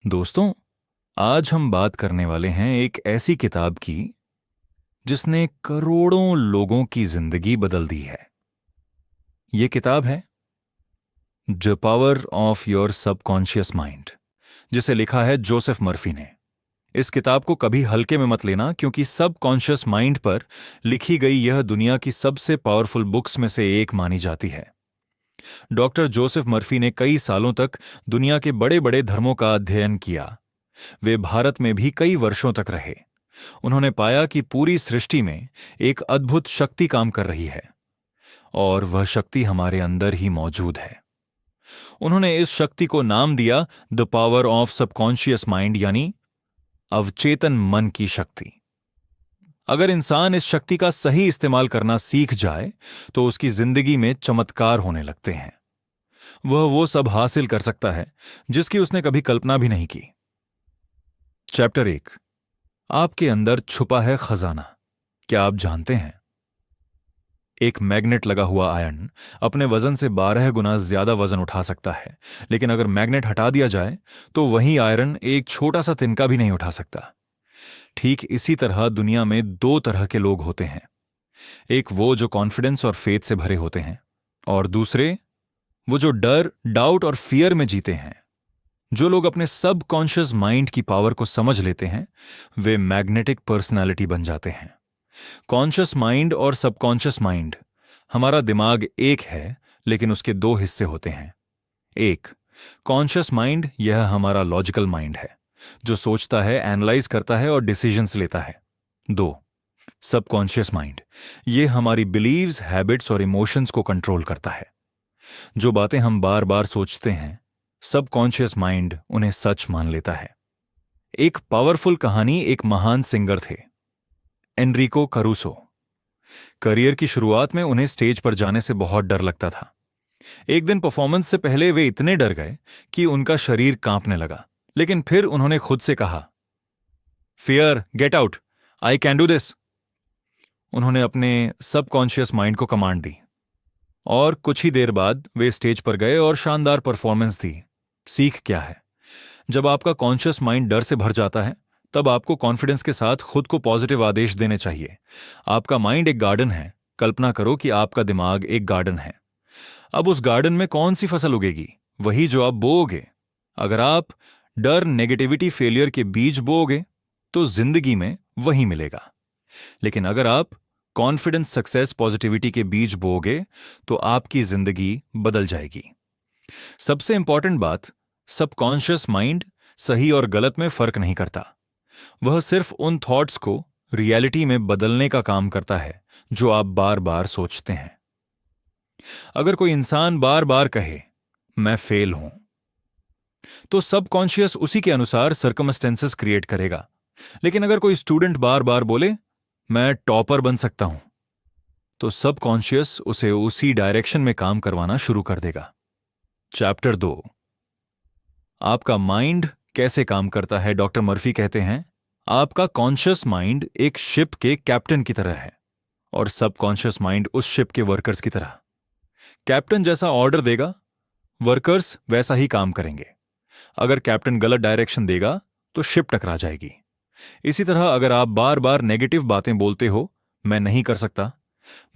दोस्तों, आज हम बात करने वाले हैं एक ऐसी किताब की जिसने करोड़ों लोगों की जिंदगी बदल दी है। ये किताब है the power of your subconscious mind, जिसे लिखा है जोसेफ मर्फी ने। इस किताब को कभी हल्के में मत लेना, क्योंकि सबकॉन्शियस माइंड पर लिखी गई यह दुनिया की सबसे पावरफुल बुक्स में से एक मानी जाती है। डॉक्टर जोसेफ मर्फी ने कई सालों तक दुनिया के बड़े बड़े धर्मों का अध्ययन किया। वे भारत में भी कई वर्षों तक रहे। उन्होंने पाया कि पूरी सृष्टि में एक अद्भुत शक्ति काम कर रही है, और वह शक्ति हमारे अंदर ही मौजूद है। उन्होंने इस शक्ति को नाम दिया the power of subconscious mind, यानी अवचेतन मन की शक्ति। अगर इंसान इस शक्ति का सही इस्तेमाल करना सीख जाए तो उसकी जिंदगी में चमत्कार होने लगते हैं। वह वो सब हासिल कर सकता है जिसकी उसने कभी कल्पना भी नहीं की। चैप्टर 1, आपके अंदर छुपा है खजाना। क्या आप जानते हैं, एक मैग्नेट लगा हुआ आयरन अपने वजन से 12 गुना ज्यादा वजन उठा सकता है, लेकिन अगर मैग्नेट हटा दिया जाए तो वही आयरन एक छोटा सा तिनका भी नहीं उठा सकता। ठीक इसी तरह दुनिया में दो तरह के लोग होते हैं। एक वो जो कॉन्फिडेंस और फेथ से भरे होते हैं, और दूसरे वो जो डर, डाउट और फियर में जीते हैं। जो लोग अपने सब कॉन्शियस माइंड की पावर को समझ लेते हैं, वे मैग्नेटिक पर्सनालिटी बन जाते हैं। कॉन्शियस माइंड और सबकॉन्शियस माइंड, हमारा दिमाग एक है, लेकिन उसके दो हिस्से होते हैं। एक, कॉन्शियस माइंड, यह हमारा लॉजिकल माइंड है, जो सोचता है, एनालाइज करता है और डिसीजंस लेता है। दो, सबकॉन्शियस माइंड, यह हमारी बिलीव्स, हैबिट्स और इमोशंस को कंट्रोल करता है। जो बातें हम बार बार सोचते हैं, सबकॉन्शियस माइंड उन्हें सच मान लेता है। एक पावरफुल कहानी, एक महान सिंगर थे, एनरिको करूसो। करियर की शुरुआत में उन्हें स्टेज पर जाने से बहुत डर लगता था। एक दिन परफॉर्मेंस से पहले वे इतने डर गए कि उनका शरीर कांपने लगा, लेकिन फिर उन्होंने खुद से कहा, fear get out, I can do this. उन्होंने अपने सबकॉन्शियस माइंड को कमांड दी, और कुछ ही देर बाद वे स्टेज पर गए और शानदार परफॉर्मेंस दी। सीख क्या है? जब आपका कॉन्शियस माइंड डर से भर जाता है, तब आपको कॉन्फिडेंस के साथ खुद को पॉजिटिव आदेश देने चाहिए। आपका माइंड एक गार्डन है। कल्पना करो कि आपका दिमाग एक गार्डन है। अब उस गार्डन में कौन सी फसल उगेगी? वही जो आप बोओगे। अगर आप डर, नेगेटिविटी, फेलियर के बीज बोओगे तो जिंदगी में वही मिलेगा। लेकिन अगर आप कॉन्फिडेंस, सक्सेस, पॉजिटिविटी के बीज बोओगे तो आपकी जिंदगी बदल जाएगी। सबसे इंपॉर्टेंट बात, सबकॉन्शियस माइंड सही और गलत में फर्क नहीं करता। वह सिर्फ उन थॉट्स को रियलिटी में बदलने का काम करता है जो आप बार बार सोचते हैं। अगर कोई इंसान बार बार कहे, मैं फेल हूं, तो सबकॉन्शियस उसी के अनुसार सर्कमस्टेंसेस क्रिएट करेगा। लेकिन अगर कोई स्टूडेंट बार बार बोले, मैं टॉपर बन सकता हूं, तो सबकॉन्शियस उसे उसी डायरेक्शन में काम करवाना शुरू कर देगा। चैप्टर 2, आपका माइंड कैसे काम करता है। डॉक्टर मर्फी कहते हैं, आपका कॉन्शियस माइंड एक शिप के कैप्टन की तरह है, और सबकॉन्शियस माइंड उस शिप के वर्कर्स की तरह। कैप्टन जैसा ऑर्डर देगा, वर्कर्स वैसा ही काम करेंगे। अगर कैप्टन गलत डायरेक्शन देगा तो शिप टकरा जाएगी। इसी तरह अगर आप बार बार नेगेटिव बातें बोलते हो, मैं नहीं कर सकता,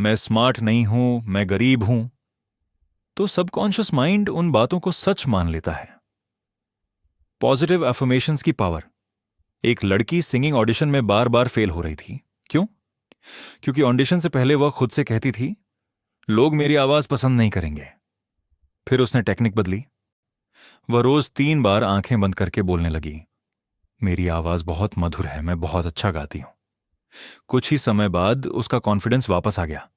मैं स्मार्ट नहीं हूं, मैं गरीब हूं, तो सबकॉन्शियस माइंड उन बातों को सच मान लेता है। पॉजिटिव अफर्मेशंस की पावर। एक लड़की सिंगिंग ऑडिशन में बार बार फेल हो रही थी। क्यों? क्योंकि ऑडिशन से पहले वह खुद से कहती थी, लोग मेरी आवाज पसंद नहीं करेंगे। फिर उसने टेक्निक बदली। वह रोज 3 बार आंखें बंद करके बोलने लगी, मेरी आवाज बहुत मधुर है, मैं बहुत अच्छा गाती हूं। कुछ ही समय बाद उसका कॉन्फिडेंस वापस आ गया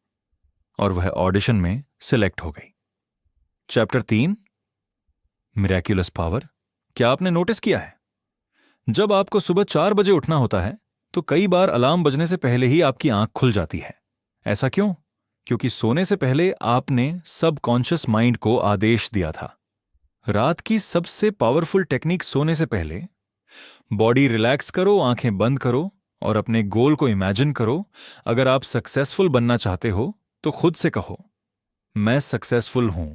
और वह ऑडिशन में सिलेक्ट हो गई। Chapter 3, miraculous power. क्या आपने नोटिस किया है, जब आपको सुबह 4 बजे उठना होता है तो कई बार अलार्म बजने से पहले ही आपकी आंख खुल जाती है। ऐसा क्यों? क्योंकि सोने से पहले आपने सबकॉन्शियस माइंड को आदेश दिया था। रात की सबसे पावरफुल टेक्निक, सोने से पहले बॉडी रिलैक्स करो, आंखें बंद करो और अपने गोल को इमेजिन करो। अगर आप सक्सेसफुल बनना चाहते हो तो खुद से कहो, मैं सक्सेसफुल हूं,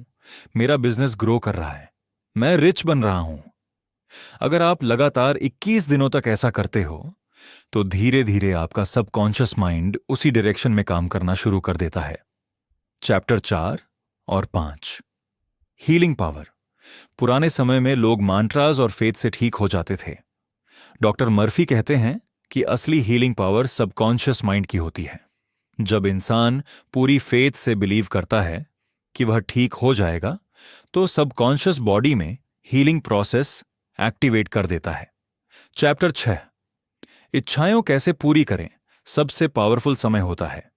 मेरा बिजनेस ग्रो कर रहा है, मैं रिच बन रहा हूं। अगर आप लगातार 21 दिनों तक ऐसा करते हो तो धीरे धीरे आपका सबकॉन्शियस माइंड उसी डायरेक्शन में काम करना शुरू कर देता है। चैप्टर 4 और 5, हीलिंग पावर। पुराने समय में लोग मांट्रास और फेथ से ठीक हो जाते थे। डॉक्टर मर्फी कहते हैं कि असली हीलिंग पावर सबकॉन्शियस माइंड की होती है। जब इंसान पूरी फेथ से बिलीव करता है कि वह ठीक हो जाएगा, तो सबकॉन्शियस बॉडी में हीलिंग प्रोसेस एक्टिवेट कर देता है। चैप्टर 6, इच्छाएं कैसे पूरी करें। सबसे पावरफुल समय होता है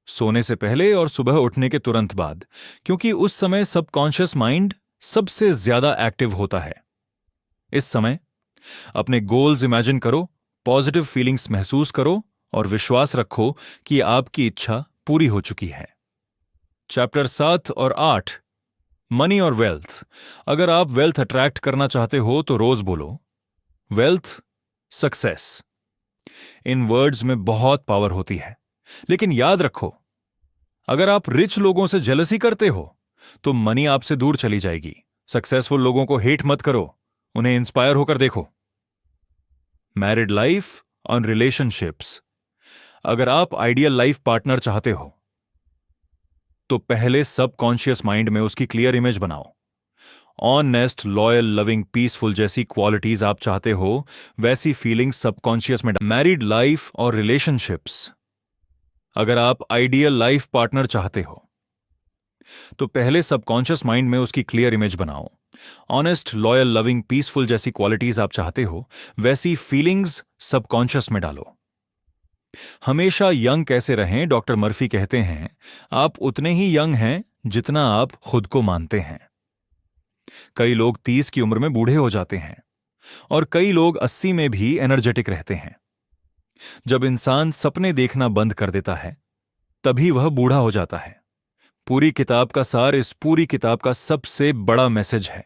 सोने से पहले और सुबह उठने के तुरंत बाद, क्योंकि उस समय सबकॉन्शियस माइंड सबसे ज्यादा एक्टिव होता है। इस समय अपने गोल्स इमेजिन करो, पॉजिटिव फीलिंग्स महसूस करो और विश्वास रखो कि आपकी इच्छा पूरी हो चुकी है। चैप्टर 7 और 8, मनी और वेल्थ। अगर आप वेल्थ अट्रैक्ट करना चाहते हो तो रोज बोलो, वेल्थ, सक्सेस। इन वर्ड्स में बहुत पावर होती है, लेकिन याद रखो, अगर आप रिच लोगों से जेलसी करते हो तो मनी आपसे दूर चली जाएगी। सक्सेसफुल लोगों को हेट मत करो, उन्हें इंस्पायर होकर देखो। मैरिड लाइफ और रिलेशनशिप्स। अगर आप आइडियल लाइफ पार्टनर चाहते हो तो पहले सबकॉन्शियस माइंड में उसकी क्लियर इमेज बनाओ। ऑनेस्ट, लॉयल, लविंग, पीसफुल जैसी क्वालिटीज आप चाहते हो, वैसी फीलिंग्स सबकॉन्शियस में। मैरिड लाइफ और रिलेशनशिप्स। अगर आप आइडियल लाइफ पार्टनर चाहते हो तो पहले सबकॉन्शियस माइंड में उसकी क्लियर इमेज बनाओ। ऑनेस्ट, लॉयल, लविंग, पीसफुल जैसी क्वालिटीज आप चाहते हो, वैसी फीलिंग्स सबकॉन्शियस में डालो। हमेशा यंग कैसे रहें। डॉक्टर मर्फी कहते हैं, आप उतने ही यंग हैं जितना आप खुद को मानते हैं। कई लोग 30 की उम्र में बूढ़े हो जाते हैं और कई लोग 80 में भी एनर्जेटिक रहते हैं। जब इंसान सपने देखना बंद कर देता है तभी वह बूढ़ा हो जाता है। पूरी किताब का सार इस पूरी किताब का सबसे बड़ा मैसेज है।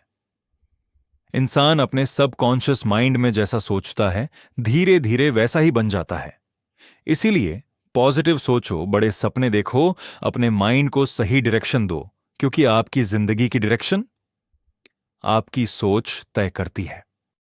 इंसान अपने सबकॉन्शियस माइंड में जैसा सोचता है, धीरे धीरे वैसा ही बन जाता है। इसीलिए पॉजिटिव सोचो, बड़े सपने देखो, अपने माइंड को सही डायरेक्शन दो, क्योंकि आपकी जिंदगी की डायरेक्शन आपकी सोच तय करती है।